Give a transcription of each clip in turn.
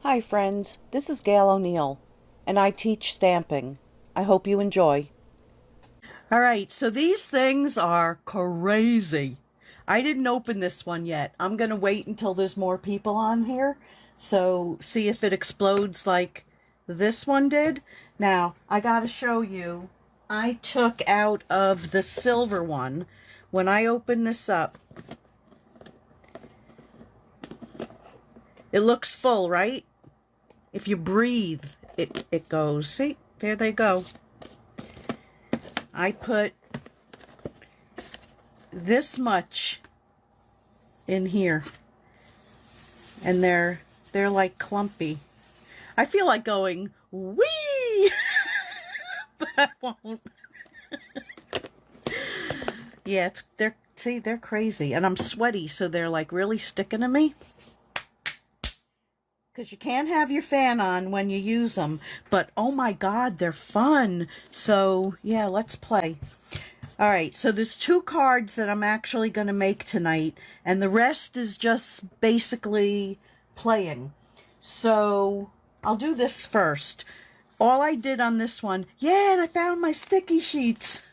Hi friends, this is Gail O'Neill, and I teach stamping. I hope you enjoy. Alright, so these things are crazy. I didn't open this one yet. I'm going to wait until there's more people on here, so see if it explodes like this one did. Now, I got to show you, I took out of the silver one, when I open this up, it looks full, right? If you breathe, it goes. See, there they go. I put this much in here, and they're like clumpy. I feel like going wee, but I won't. Yeah, they're crazy, and I'm sweaty, so they're like really sticking to me. Because you can't have your fan on when you use them, but oh my god, they're fun. So yeah, let's play. All right, so there's 2 cards that I'm actually going to make tonight, and the rest is just basically playing. So I'll do this first. All I did on this one, yeah, and I found my sticky sheets.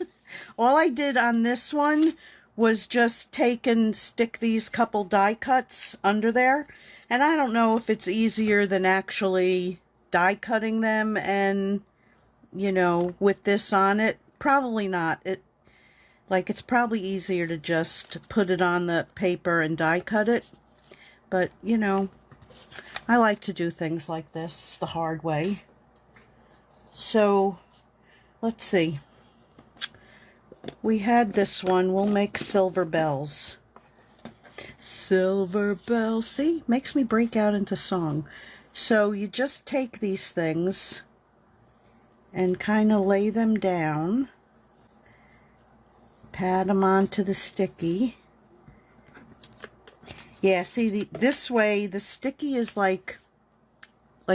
All I did on this one was just take and stick these couple die cuts under there. And I don't know if it's easier than actually die cutting them and, you know, with this on it. Probably not. It's probably easier to just put it on the paper and die cut it. But, you know, I like to do things like this the hard way. So, let's see. We had this one. We'll make silver bells. Silver bells. See? Makes me break out into song. So you just take these things and kind of lay them down. Pat them onto the sticky. Yeah, see, this way the sticky is like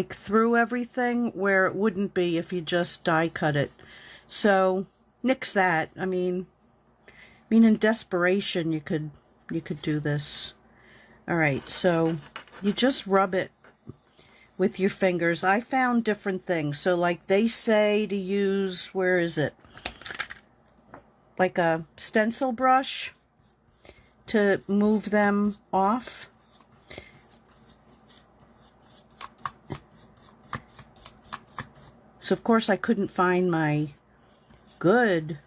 through everything where it wouldn't be if you just die cut it. So nix that. I mean in desperation you could do this. All right, so you just rub it with your fingers. I found different things. So like they say to use, where is it? Like a stencil brush to move them off. So of course I couldn't find my good.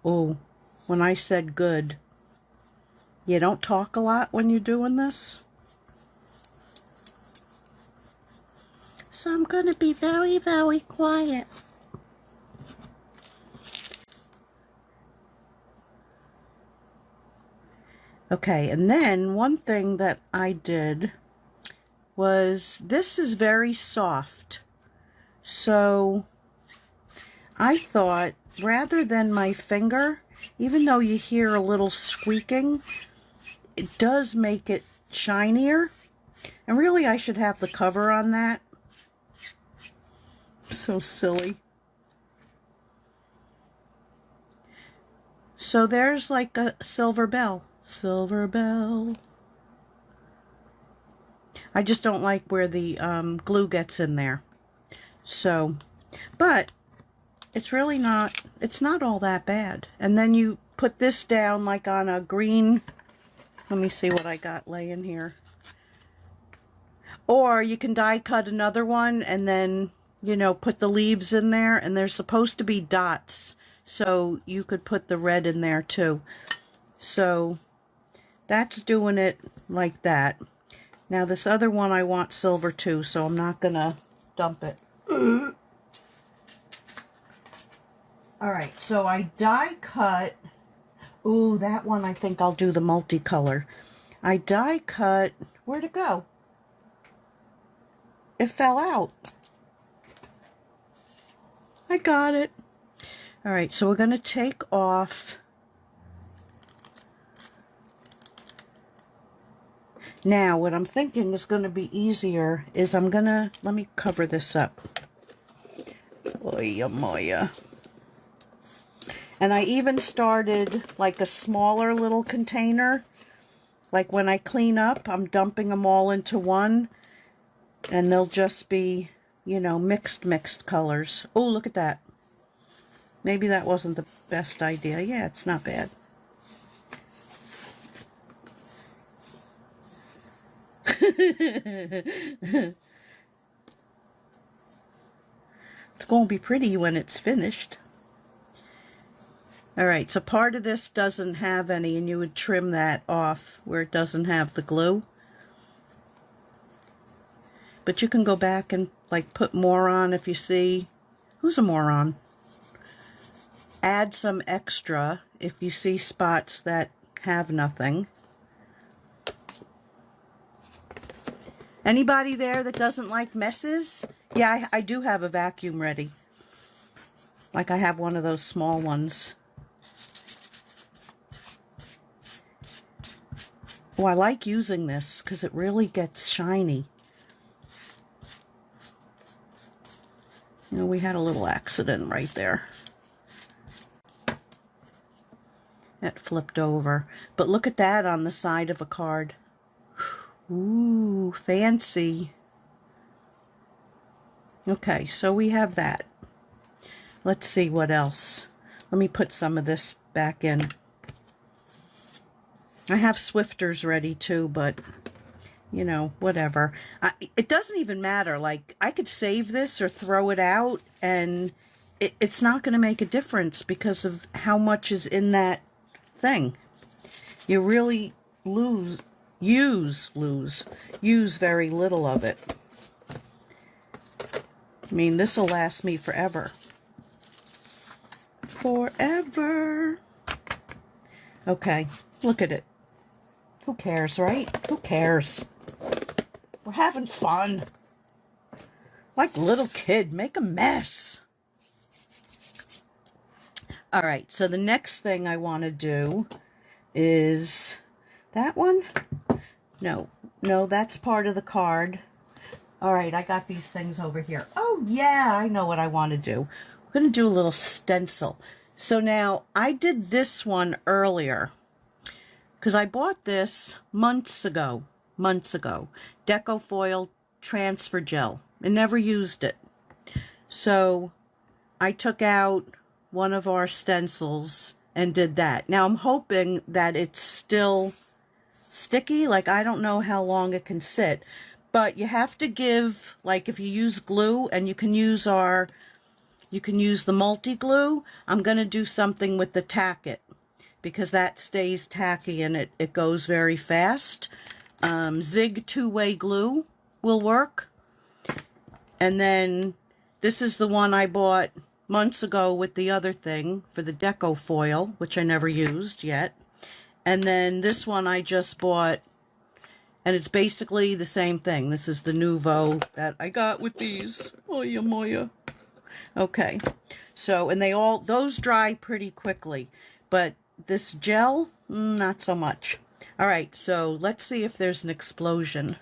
Oh, when I said good, you don't talk a lot when you're doing this. So I'm going to be very, very quiet. Okay, and then one thing that I did was, this is very soft. So I thought, rather than my finger, even though you hear a little squeaking, it does make it shinier. And really I should have the cover on that. So silly. So there's like a silver bell. Silver bell. I just don't like where the glue gets in there. So, but it's really not, it's not all that bad. And then you put this down like on a green, let me see what I got laying here. Or you can die cut another one and then, you know, put the leaves in there, and they're supposed to be dots. So you could put the red in there too. So that's doing it like that. Now this other one I want silver too, so I'm not gonna dump it. Alright, so I die cut. Ooh, that one I think I'll do the multicolor. I die cut. Where'd it go? It fell out. I got it. Alright, so we're going to take off. Now, what I'm thinking is going to be easier is I'm going to, let me cover this up. Oya moya. And I even started like a smaller little container. Like when I clean up, I'm dumping them all into one. And they'll just be, you know, mixed colors. Oh, look at that. Maybe that wasn't the best idea. Yeah, it's not bad. It's going to be pretty when it's finished. Alright, so part of this doesn't have any, and you would trim that off where it doesn't have the glue. But you can go back and like put more on if you see. Who's a moron? Add some extra if you see spots that have nothing. Anybody there that doesn't like messes? Yeah, I do have a vacuum ready. Like I have one of those small ones. Oh, I like using this because it really gets shiny. You know, we had a little accident right there. It flipped over. But look at that on the side of a card. Ooh, fancy. Okay, so we have that. Let's see what else. Let me put some of this back in. I have Swifters ready too, but you know, whatever. It doesn't even matter. Like, I could save this or throw it out, and it's not going to make a difference because of how much is in that thing. You really use very little of it. I mean, this will last me forever. Forever. Okay, look at it. Who cares, right? Who cares? We're having fun. Like a little kid, make a mess. All right, so the next thing I want to do is that one. No, that's part of the card. All right, I got these things over here. Oh, yeah, I know what I want to do. We're going to do a little stencil. So now, I did this one earlier because I bought this months ago. Deco Foil Transfer Gel. I never used it. So I took out one of our stencils and did that. Now I'm hoping that it's still sticky. Like, I don't know how long it can sit. But you have to give, like, if you use glue, and you can use the multi-glue, I'm going to do something with the Tack It, because that stays tacky and it goes very fast. Zig two-way glue will work. And then this is the one I bought months ago with the other thing for the Deco Foil, which I never used yet. And then this one I just bought, and it's basically the same thing. This is the Nouveau that I got with these. Oya moya. Okay, so, and those dry pretty quickly, but this gel, not so much. All right, so let's see if there's an explosion.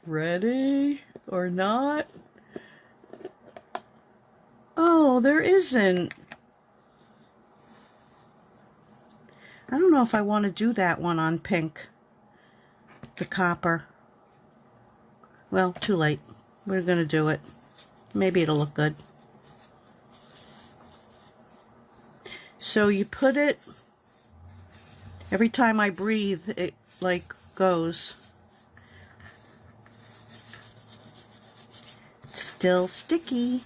Ready or not? Oh, there isn't. I don't know if I want to do that one on pink. The copper. Well, too late. We're going to do it. Maybe it'll look good. So you put it, every time I breathe, it like goes. It's still sticky.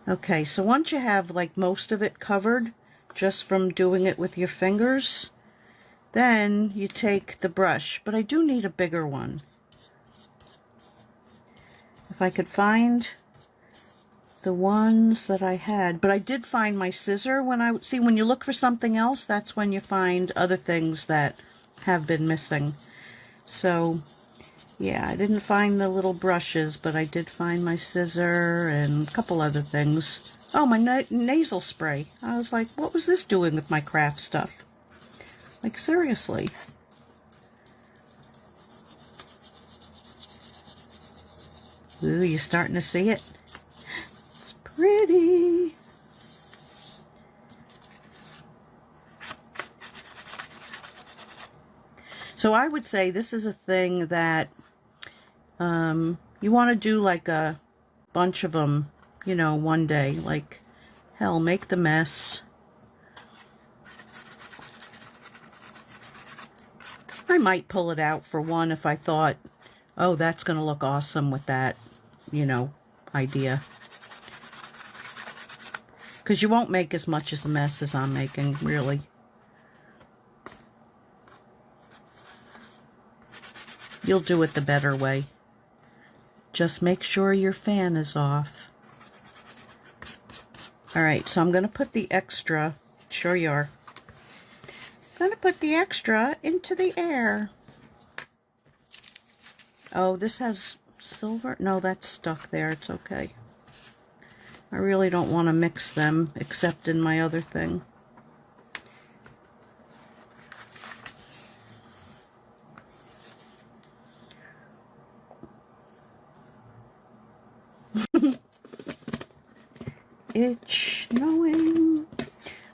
Okay, so once you have like most of it covered, just from doing it with your fingers, then you take the brush, but I do need a bigger one. If I could find the ones that I had, but I did find my scissor when you look for something else, that's when you find other things that have been missing. So yeah, I didn't find the little brushes, but I did find my scissor and a couple other things. Oh, my nasal spray. I was like, what was this doing with my craft stuff? Like, seriously. Ooh, you starting to see it? It's pretty. So I would say this is a thing that you want to do like a bunch of them, you know, one day. Like, hell, make the mess. I might pull it out for one if I thought, oh, that's going to look awesome with that, you know, idea. Because you won't make as much as a mess as I'm making, really. You'll do it the better way. Just make sure your fan is off. Alright, so I'm going to put the extra, sure you are. I'm going to put the extra into the air. Oh, this has silver? No, that's stuck there. It's okay. I really don't want to mix them except in my other thing. It's snowing.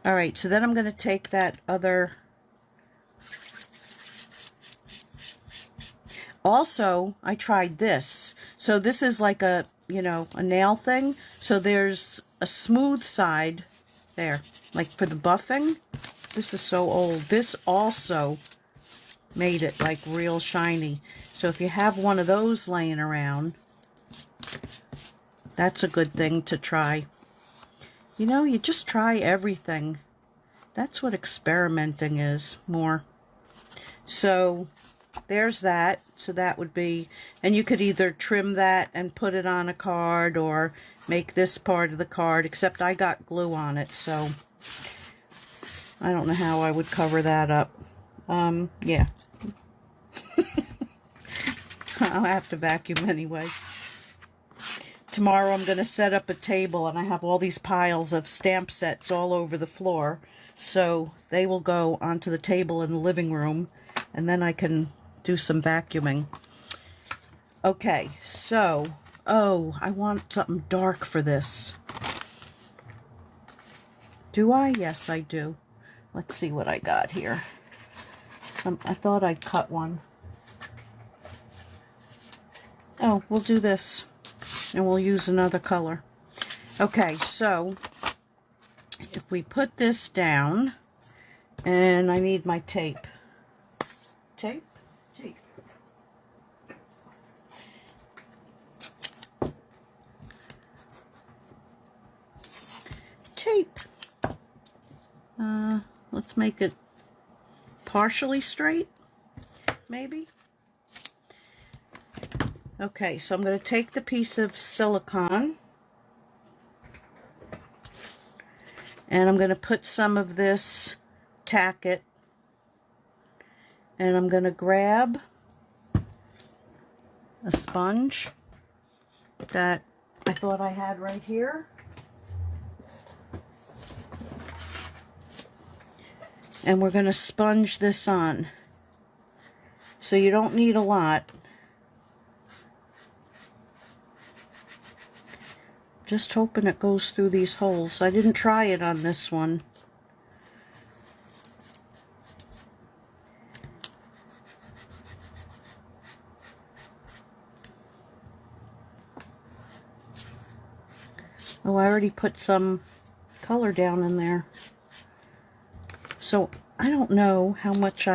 All right, so then I'm going to take that other. Also, I tried this. So this is like a, you know, a nail thing. So there's a smooth side there, like for the buffing. This is so old. This also made it like real shiny. So if you have one of those laying around, that's a good thing to try. You know, you just try everything. That's what experimenting is, more. So there's that. So that would be, and you could either trim that and put it on a card or make this part of the card, except I got glue on it, so I don't know how I would cover that up. Yeah. I'll have to vacuum anyway. Tomorrow I'm going to set up a table, and I have all these piles of stamp sets all over the floor, so they will go onto the table in the living room, and then I can do some vacuuming. Okay, so, oh, I want something dark for this. Do I? Yes, I do. Let's see what I got here. I thought I'd cut one. Oh, we'll do this, and we'll use another color. Okay, so if we put this down, and I need my tape. Tape? Tape. Tape. Let's make it partially straight, maybe. Okay, so I'm going to take the piece of silicone, and I'm going to put some of this, tack it, and I'm going to grab a sponge that I thought I had right here. And we're going to sponge this on. So you don't need a lot. Just hoping it goes through these holes. I didn't try it on this one. Oh, I already put some color down in there. So I don't know how much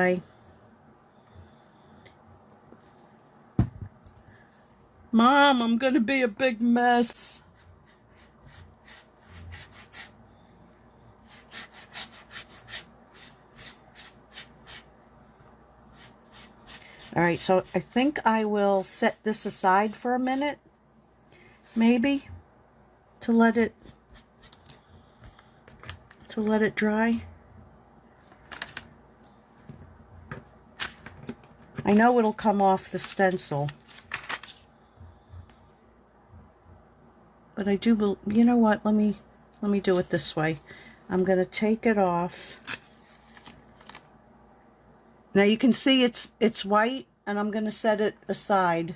Mom, I'm gonna be a big mess. Alright, so I think I will set this aside for a minute, maybe, to let it dry. I know it'll come off the stencil, but I do, you know what, let me do it this way. I'm going to take it off. Now you can see it's white, and I'm going to set it aside.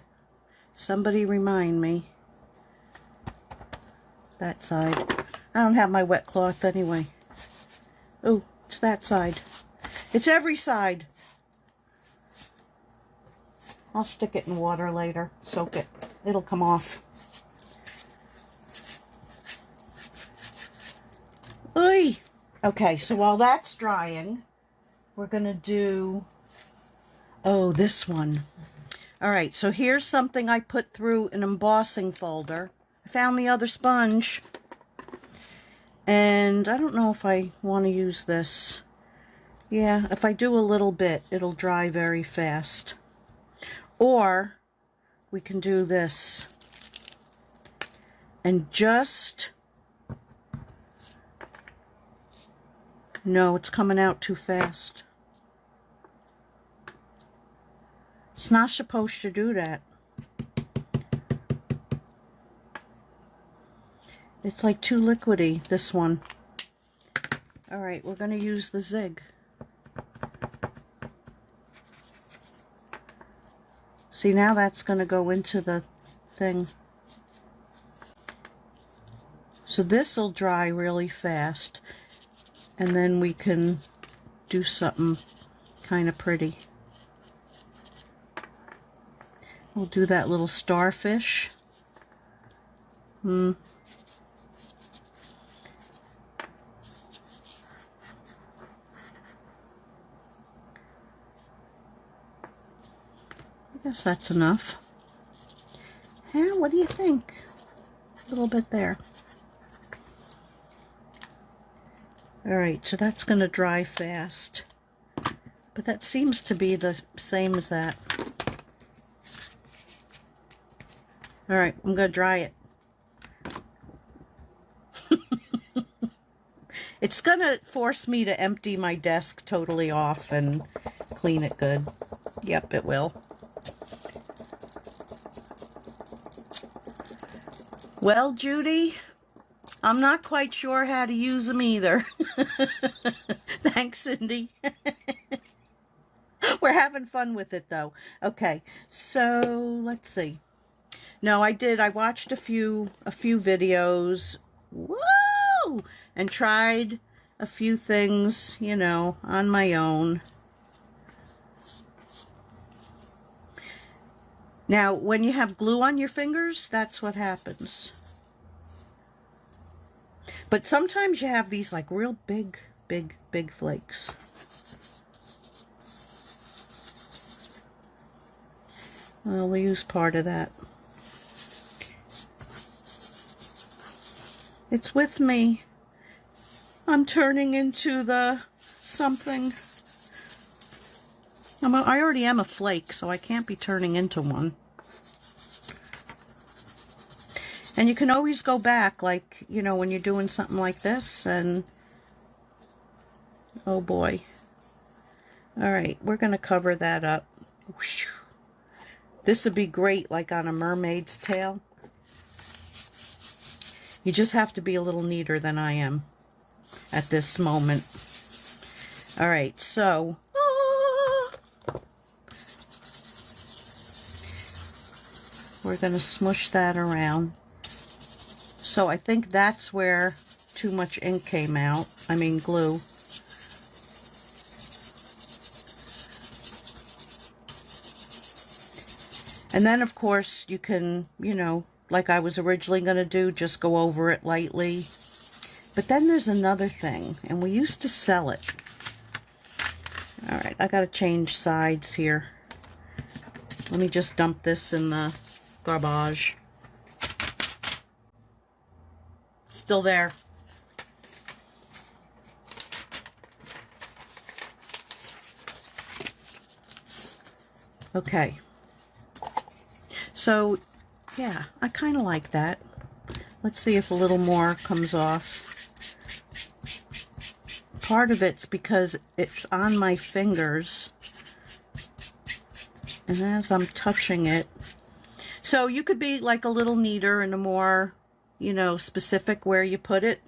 Somebody remind me. That side. I don't have my wet cloth anyway. Oh, it's that side. It's every side. I'll stick it in water later, soak it. It'll come off. Oy! Okay, so while that's drying, we're going to do, oh, this one. All right, so here's something I put through an embossing folder. I found the other sponge. And I don't know if I want to use this. Yeah, if I do a little bit, it'll dry very fast. Or we can do this. And just... No, it's coming out too fast. It's not supposed to do that. It's like too liquidy, this one. Alright, we're going to use the zig. See, now that's going to go into the thing. So this will dry really fast. And then we can do something kind of pretty. We'll do that little starfish. I guess that's enough. Yeah, what do you think? A little bit there. Alright, so that's going to dry fast. But that seems to be the same as that. Alright, I'm going to dry it. It's going to force me to empty my desk totally off and clean it good. Yep, it will. Well, Judy, I'm not quite sure how to use them either. Thanks, Cindy. We're having fun with it, though. Okay, so let's see. No, I watched a few videos. Woo! And tried a few things, you know, on my own. Now, when you have glue on your fingers, that's what happens. But sometimes you have these like real big flakes. Well, we'll use part of that. It's with me. I'm turning into the something. I already am a flake, so I can't be turning into one. And you can always go back, like, you know, when you're doing something like this, and oh boy. Alright, we're going to cover that up. This would be great, like on a mermaid's tail. You just have to be a little neater than I am at this moment. Alright, so we're going to smush that around. So I think that's where too much ink came out. I mean glue. And then of course you can, you know, like I was originally going to do, just go over it lightly. But then there's another thing, and we used to sell it. Alright, I got to change sides here. Let me just dump this in the garbage. Still there. Okay. So, yeah, I kind of like that. Let's see if a little more comes off. Part of it's because it's on my fingers. And as I'm touching it. So you could be like a little neater and a more, you know, specific where you put it.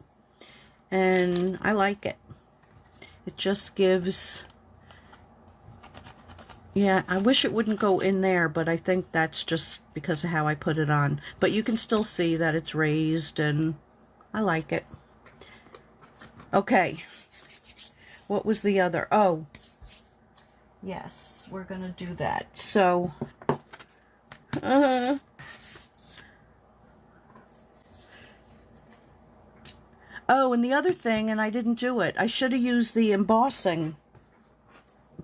And I like it. It just gives... Yeah, I wish it wouldn't go in there, but I think that's just because of how I put it on. But you can still see that it's raised, and I like it. Okay. What was the other? Oh. Yes, we're going to do that. So, oh, and the other thing, and I didn't do it, I should have used the embossing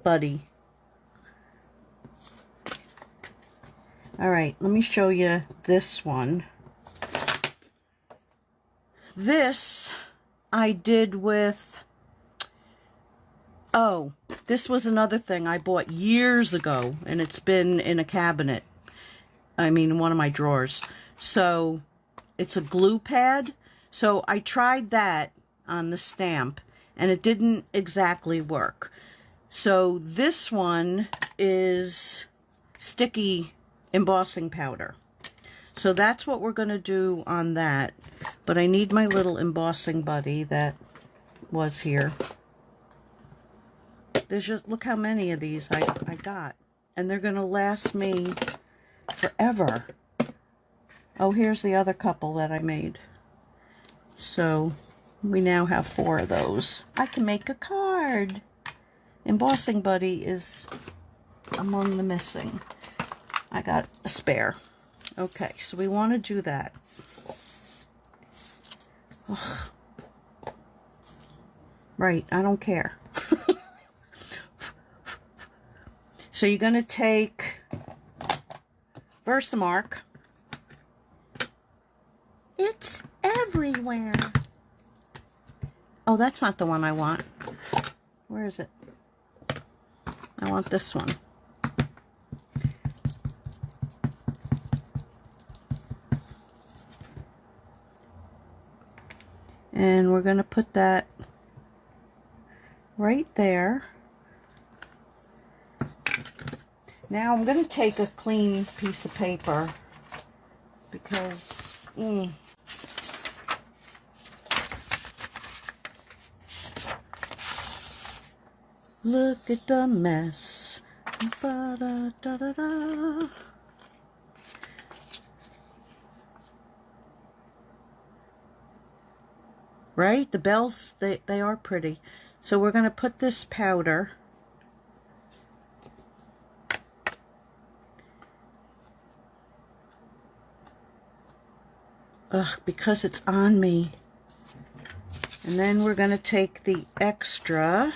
buddy. All right, let me show you this one. This I did with, oh, this was another thing I bought years ago, and it's been in a cabinet. I mean, one of my drawers. So it's a glue pad. So I tried that on the stamp, and it didn't exactly work. So this one is sticky embossing powder. So that's what we're going to do on that. But I need my little embossing buddy that was here. There's just, look how many of these I got. And they're going to last me forever. Oh, here's the other couple that I made. So we now have 4 of those. I can make a card. Embossing buddy is among the missing. I got a spare. Okay, so we want to do that. Ugh. Right, I don't care. So you're going to take Versamark. It's everywhere. Oh, that's not the one I want. Where is it? I want this one. And we're going to put that right there. Now I'm going to take a clean piece of paper because look at the mess. Ba-da-da-da-da. Right? The bells, they are pretty. So we're going to put this powder because it's on me. And then we're going to take the extra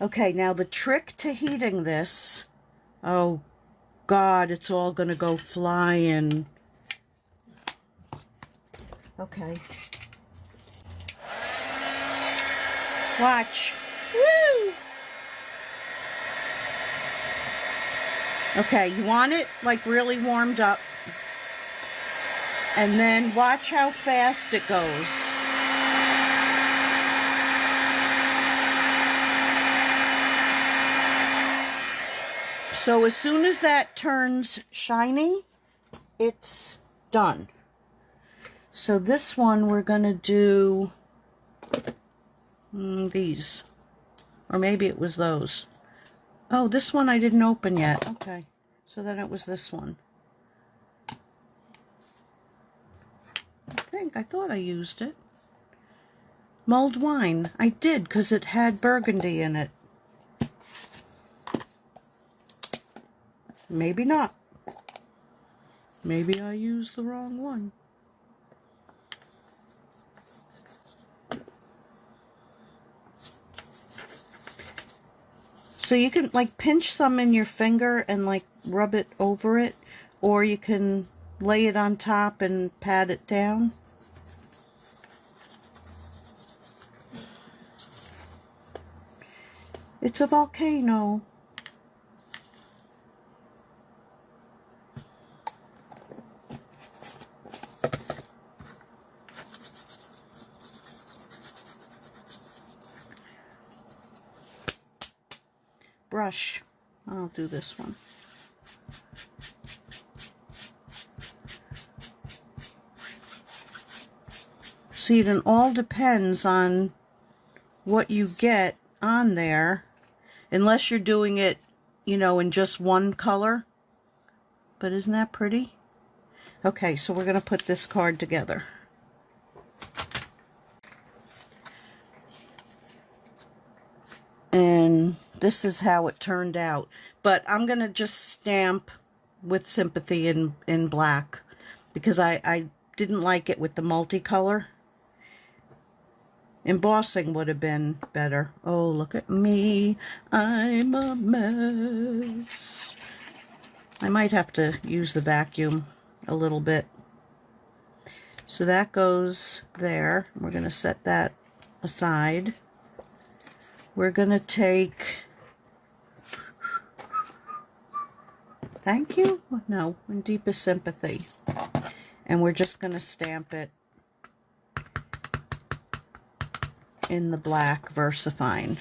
okay, now the trick to heating this, oh God, it's all gonna go flying. Okay. Watch. Woo! Okay, you want it like really warmed up. And then watch how fast it goes. So as soon as that turns shiny, it's done. So this one we're going to do these. Or maybe it was those. Oh, this one I didn't open yet. Okay. So then it was this one. I thought I used it. Mulled wine. I did because it had burgundy in it. Maybe not. Maybe I used the wrong one. So you can like pinch some in your finger and like rub it over it, or you can lay it on top and pat it down. It's a volcano. Brush. I'll do this one. See, it all depends on what you get on there, unless you're doing it, you know, in just one color. But isn't that pretty? Okay, so we're going to put this card together. this is how it turned out. But I'm going to just stamp with Sympathy in black because I didn't like it with the multicolor. Embossing would have been better. Oh, look at me. I'm a mess. I might have to use the vacuum a little bit. So that goes there. We're going to set that aside. We're going to take... Thank you? No, in Deepest Sympathy. And we're just going to stamp it in the black VersaFine.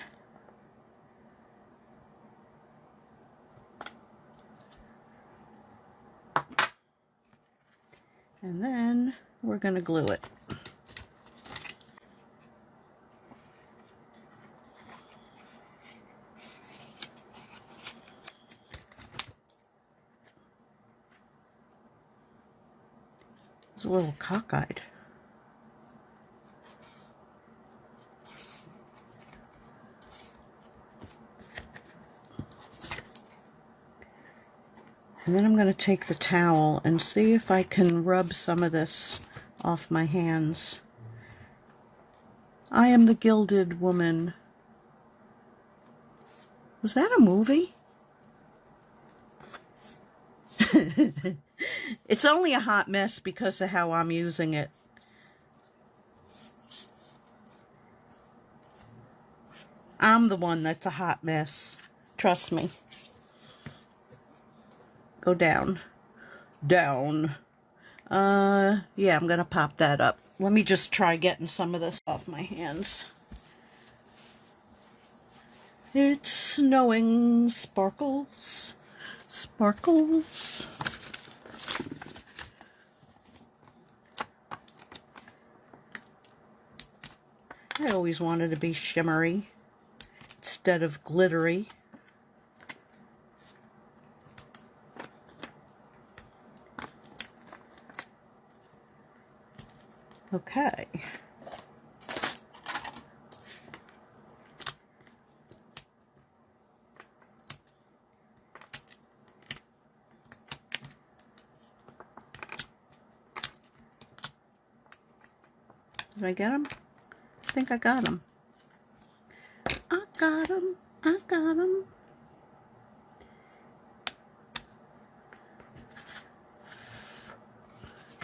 And then we're going to glue it. It's a little cockeyed. And then I'm going to take the towel and see if I can rub some of this off my hands. I am the Gilded Woman. Was that a movie? It's only a hot mess because of how I'm using it. I'm the one that's a hot mess. Trust me. Go down. Down. Yeah, I'm going to pop that up. Let me just try getting some of this off my hands. It's snowing. Sparkles. Sparkles. I always wanted to be shimmery instead of glittery. Okay. Did I get them? I think I got them. I got them. I got them.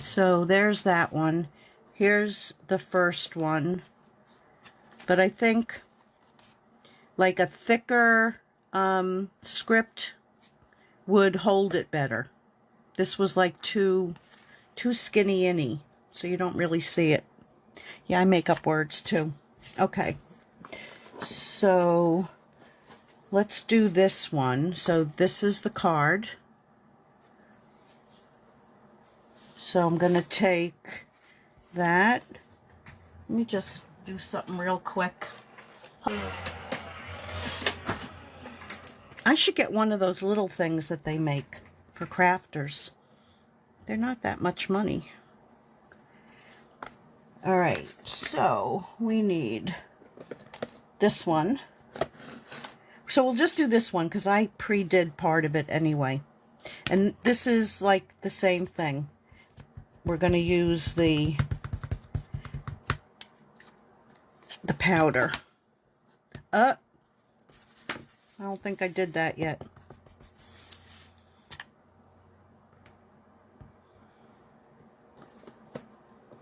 So there's that one. Here's the first one. But I think like a thicker script would hold it better. This was like too skinny-inny, so you don't really see it. Yeah, I make up words too. Okay. So let's do this one. So this is the card. So I'm going to take that. Let me just do something real quick. I should get one of those little things that they make for crafters. They're not that much money. All right, so we need this one. So we'll just do this one because I pre-did part of it anyway. And this is like the same thing. We're going to use the powder. I don't think I did that yet.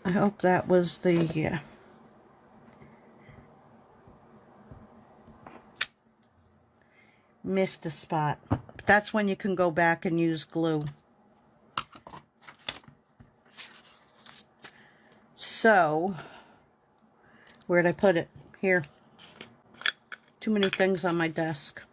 I hope that was the, yeah. Missed a spot. But that's when you can go back and use glue. So, where'd I put it? Here. Too many things on my desk.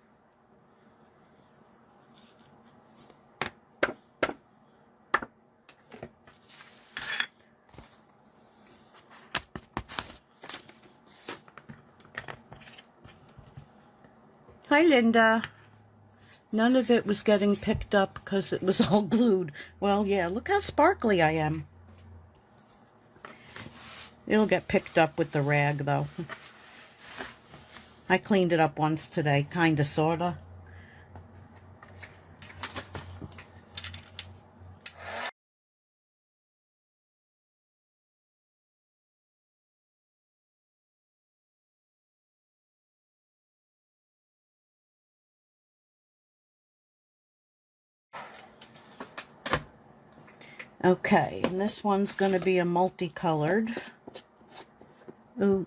Hi, Linda. None of it was getting picked up because it was all glued. Well, yeah, look how sparkly I am. It'll get picked up with the rag, though. I cleaned it up once today, kinda, sorta. Okay, and this one's going to be a multicolored. Ooh.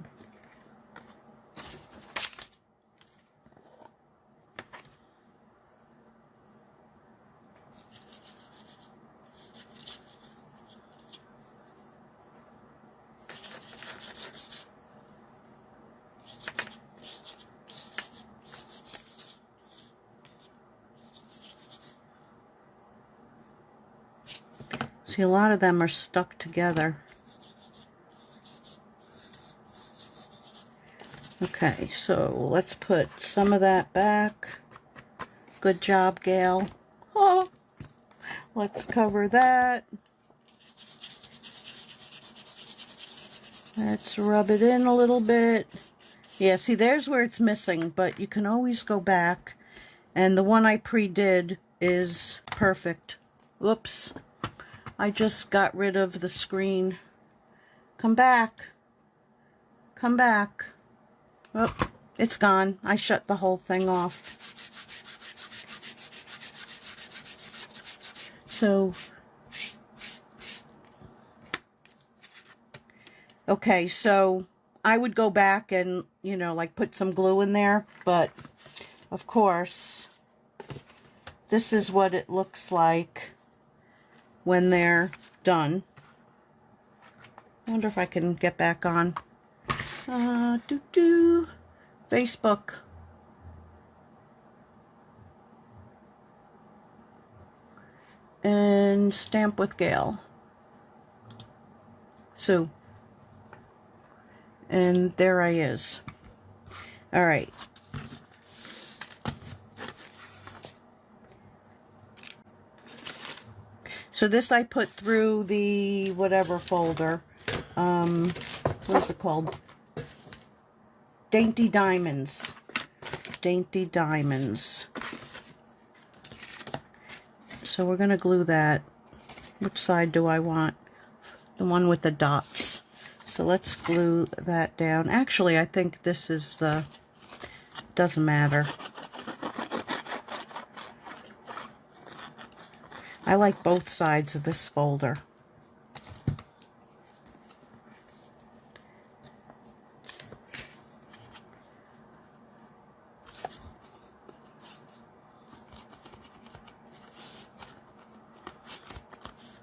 See, a lot of them are stuck together. Okay, so let's put some of that back. Good job, Gail. Oh, let's cover that. Let's rub it in a little bit. Yeah, see, there's where it's missing, but you can always go back. And the one I pre-did is perfect. Whoops. I just got rid of the screen. Come back. Come back. Oh, it's gone. I shut the whole thing off. So, okay, so I would go back and, you know, like put some glue in there, but of course, this is what it looks like when they're done. I wonder if I can get back on. Facebook. And stamp with Gail. So, and there I is. All right. So this I put through the whatever folder. What's it called? Dainty Diamonds. Dainty Diamonds. So we're going to glue that. Which side do I want? The one with the dots. So let's glue that down. Actually, I think this is the... doesn't matter. I like both sides of this folder.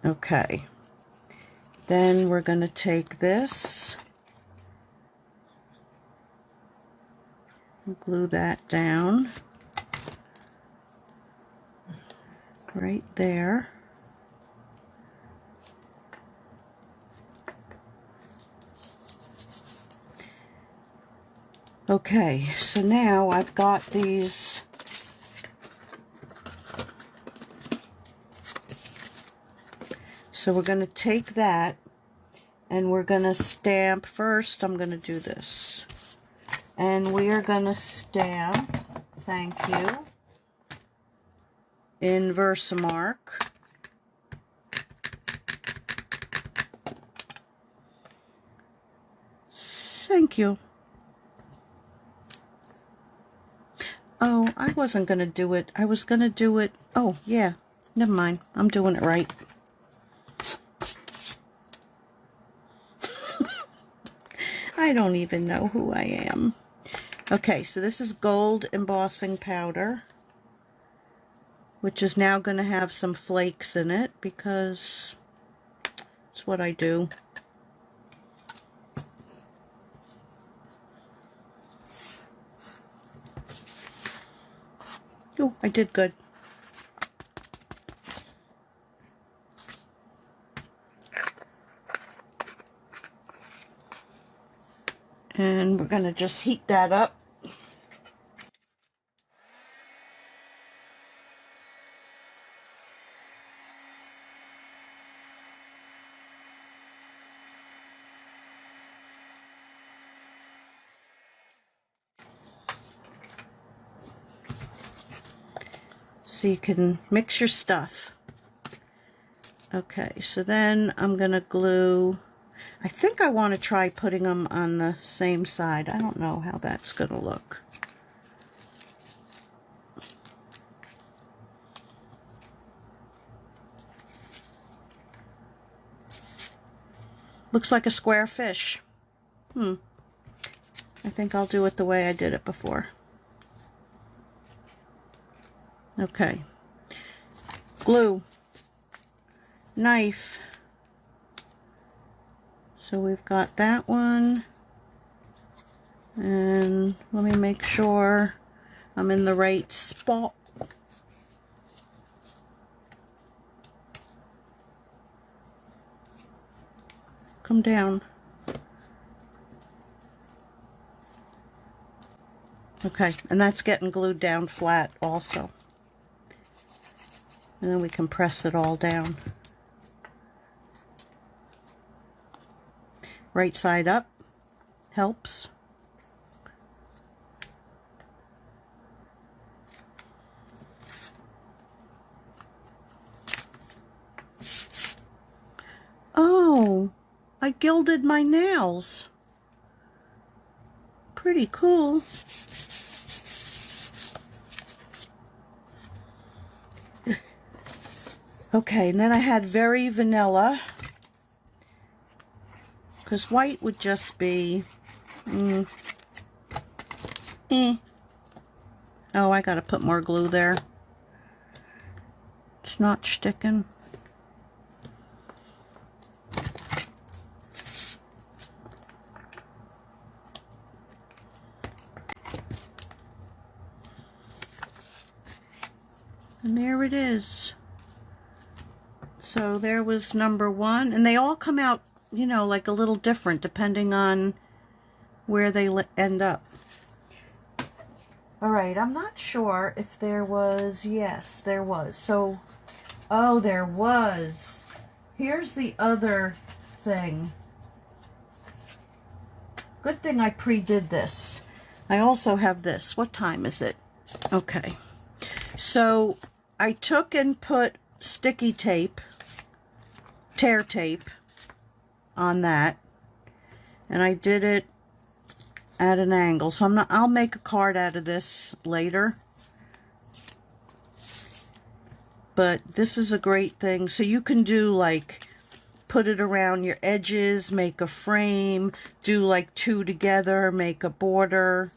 Okay. Then we're going to take this and glue that down right there. Okay, so now I've got these so we're going to take that and we're going to stamp first. I'm going to do this. And we are going to stamp, thank you, in Versamark. Thank you. Oh, I wasn't going to do it. I was going to do it. Oh, yeah. Never mind. I'm doing it right. I don't even know who I am. Okay, so this is gold embossing powder, which is now going to have some flakes in it because it's what I do. Oh, I did good. And we're going to just heat that up. so you can mix your stuff. Okay, so then I'm going to glue. I think I want to try putting them on the same side. I don't know how that's going to look. Looks like a square fish. I think I'll do it the way I did it before. Okay. Glue. Knife. So we've got that one. And let me make sure I'm in the right spot. Come down. Okay, and that's getting glued down flat also. And then we can press it all down. Right side up helps. Oh, I gilded my nails. Pretty cool. Okay, and then I had very vanilla, because white would just be, Oh, I gotta put more glue there. It's not sticking. And there it is. So there was number one, and they all come out, you know, like a little different depending on where they end up. All right, I'm not sure if there was, yes, there was. So, oh, there was. Here's the other thing. Good thing I pre-did this. I also have this. What time is it? Okay. So I took and put sticky tape, tear tape on that, and I did it at an angle. So I'll make a card out of this later. But this is a great thing. So you can do like, put it around your edges, make a frame, do like two together, make a border.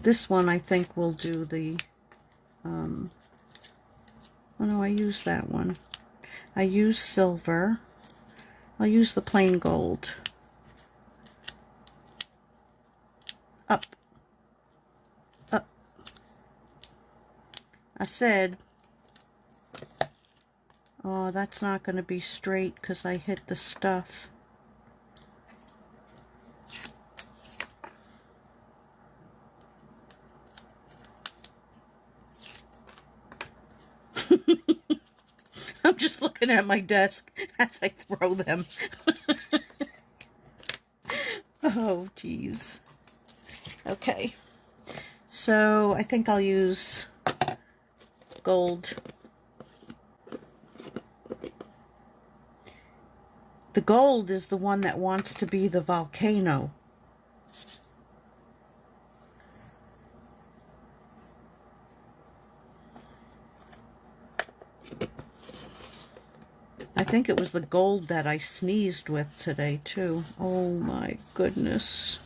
This one I think will do the, oh no, I used that one. I used silver. I'll use the plain gold. Up. Up. I said, oh, that's not going to be straight because I hit the stuff. I'm just looking at my desk as I throw them. Oh, geez. Okay. So I think I'll use gold. The gold is the one that wants to be the volcano. I think it was the gold that I sneezed with today, too. Oh, my goodness.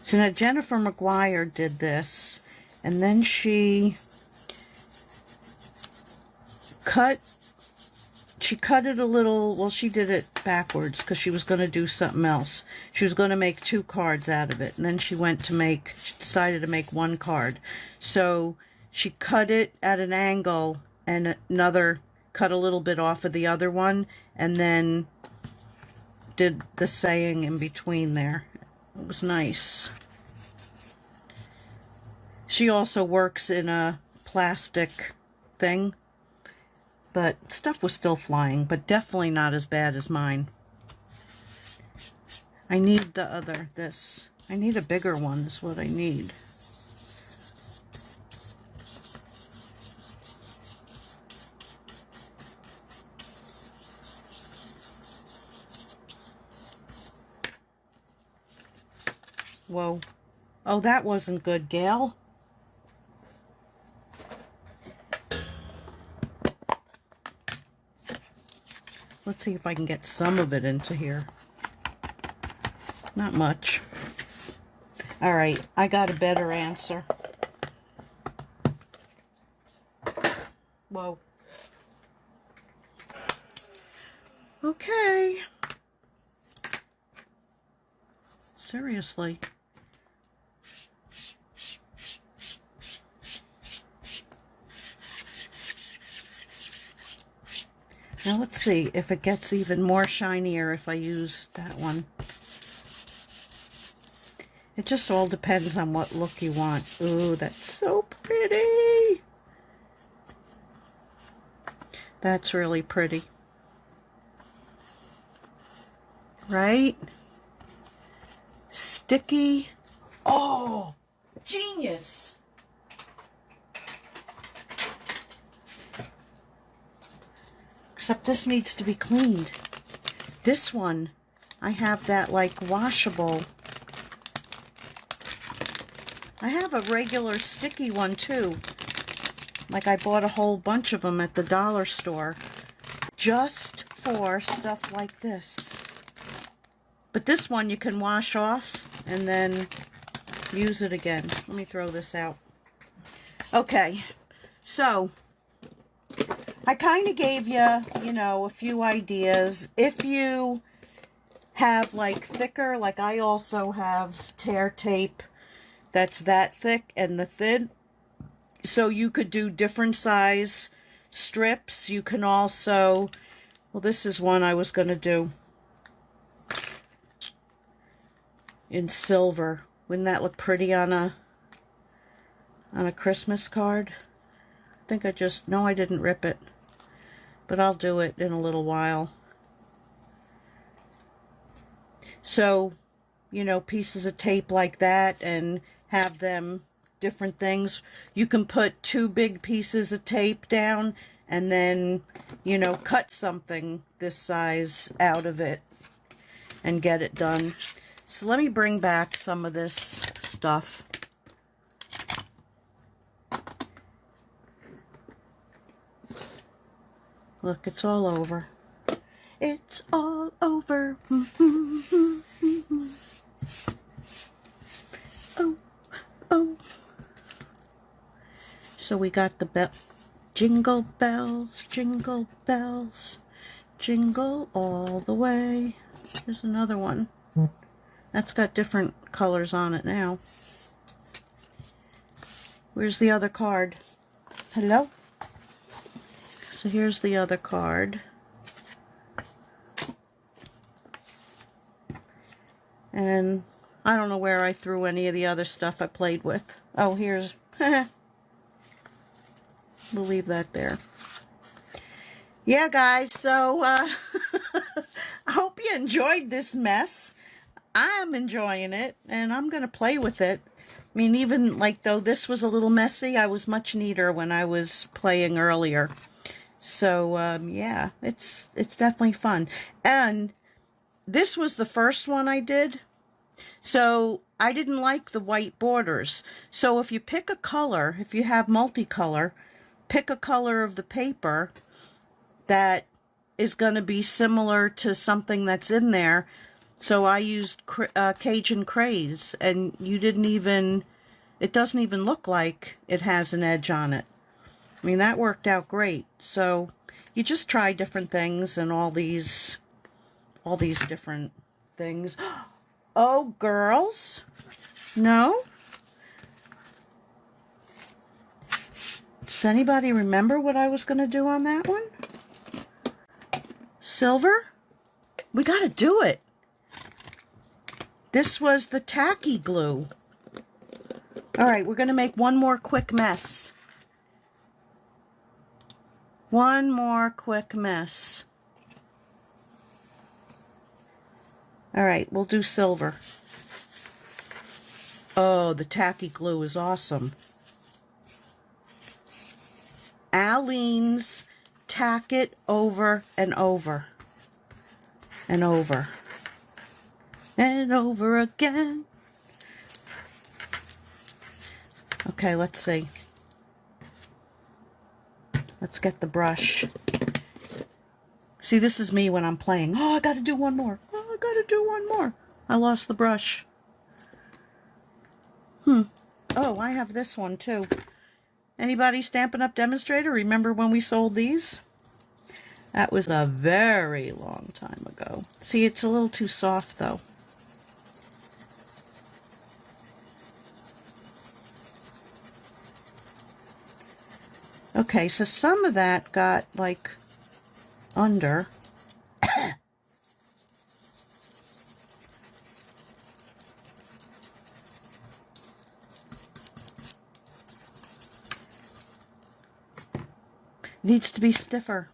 So now Jennifer McGuire did this, and then she cut it a little, well, she did it backwards because she was going to do something else. She was going to make 2 cards out of it, and then she decided to make 1 card. So she cut it at an angle and cut a little bit off of the other one, and then did the saying in between there. It was nice. She also works in a plastic thing, but stuff was still flying, but definitely not as bad as mine. I need this. I need a bigger one is what I need. Whoa. Oh, that wasn't good, Gail. Let's see if I can get some of it into here. Not much. All right, I got a better answer. Whoa. Okay. Seriously. Now let's see if it gets even more shinier if I use that one. It just all depends on what look you want. Ooh, that's so pretty. That's really pretty. Right? Sticky. Oh, genius. Except this needs to be cleaned. This one, I have that like washable. I have a regular sticky one too. Like I bought a whole bunch of them at the dollar store just for stuff like this. But this one you can wash off and then use it again. Let me throw this out. Okay, so I kind of gave you, you know, a few ideas. If you have like thicker, like I also have tear tape that's that thick and the thin, so you could do different size strips. You can also, well, this is one I was going to do in silver. Wouldn't that look pretty on a Christmas card? I think I just, no, I didn't rip it, but I'll do it in a little while. So, you know, pieces of tape like that and have them different things. You can put 2 big pieces of tape down and then, you know, cut something this size out of it and get it done. So let me bring back some of this stuff. Look, it's all over. It's all over. Oh, oh. So we got the jingle bells, jingle bells, jingle all the way. There's another one. That's got different colors on it now. Where's the other card? Hello? So here's the other card. And I don't know where I threw any of the other stuff I played with. Oh, here's... We'll leave that there. Yeah, guys, so I hope you enjoyed this mess. I'm enjoying it, and I'm going to play with it. I mean, even like though this was a little messy, I was much neater when I was playing earlier. So, yeah, it's definitely fun. And this was the first one I did. So I didn't like the white borders. So if you pick a color, if you have multicolor, pick a color of the paper that is going to be similar to something that's in there. So I used Cajun Craze, and you didn't even, it doesn't even look like it has an edge on it. I mean, that worked out great. So you just try different things and all these different things. Oh, girls. No? Does anybody remember what I was going to do on that one? Silver? We got to do it. This was the tacky glue. All right, we're going to make one more quick mess. One more quick mess. All right, we'll do silver. Oh, the tacky glue is awesome. Aleene's Tack It Over and Over. And over. And over again. Okay, let's see. Let's get the brush. See, this is me when I'm playing. Oh, I gotta do one more. Oh, I gotta do one more. I lost the brush. Oh, I have this one too. Anybody Stampin' Up! Demonstrator? Remember when we sold these? That was a very long time ago. See, it's a little too soft though. Okay, so some of that got like under. Needs to be stiffer.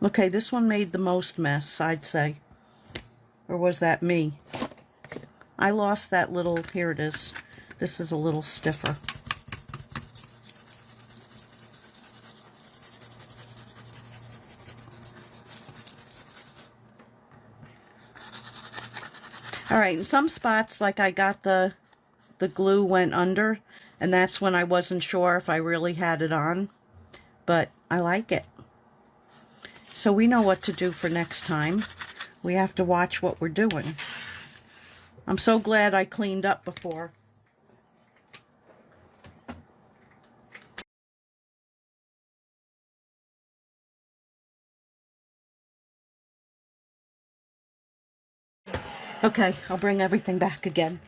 Okay, this one made the most mess, I'd say. Or was that me? I lost that little, here it is. This is a little stiffer. All right, in some spots, like I got the glue went under, and that's when I wasn't sure if I really had it on, but I like it. So we know what to do for next time. We have to watch what we're doing. I'm so glad I cleaned up before. Okay, I'll bring everything back again.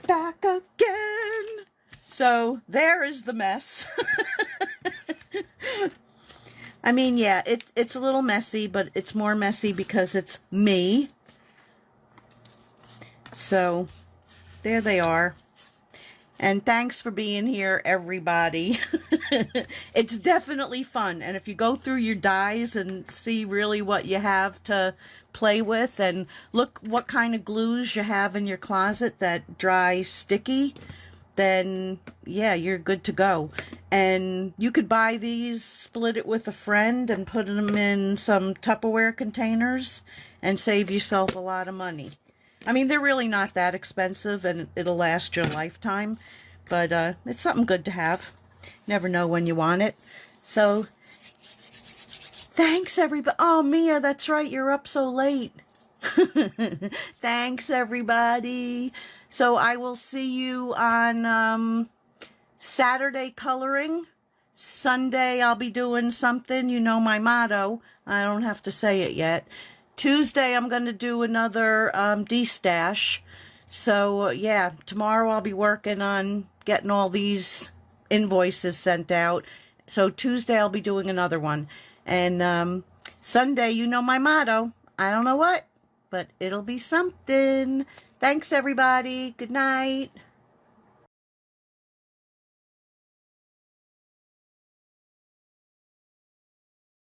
Back again! So, there is the mess. I mean, yeah, it's a little messy, but it's more messy because it's me. So, there they are. And thanks for being here, everybody. It's definitely fun. And if you go through your dies and see really what you have to play with, and look what kind of glues you have in your closet that dry sticky, then yeah, you're good to go. And you could buy these, split it with a friend, and put them in some Tupperware containers and save yourself a lot of money. I mean, they're really not that expensive, and it'll last your lifetime, but it's something good to have. Never know when you want it. So, thanks, everybody. Oh, Mia, that's right, you're up so late. Thanks, everybody. So, I will see you on Saturday coloring. Sunday, I'll be doing something. You know my motto. I don't have to say it yet. Tuesday, I'm going to do another de-stash. So, yeah, tomorrow I'll be working on getting all these invoices sent out. So, Tuesday I'll be doing another one. And Sunday, you know my motto. I don't know what, but it'll be something. Thanks, everybody. Good night.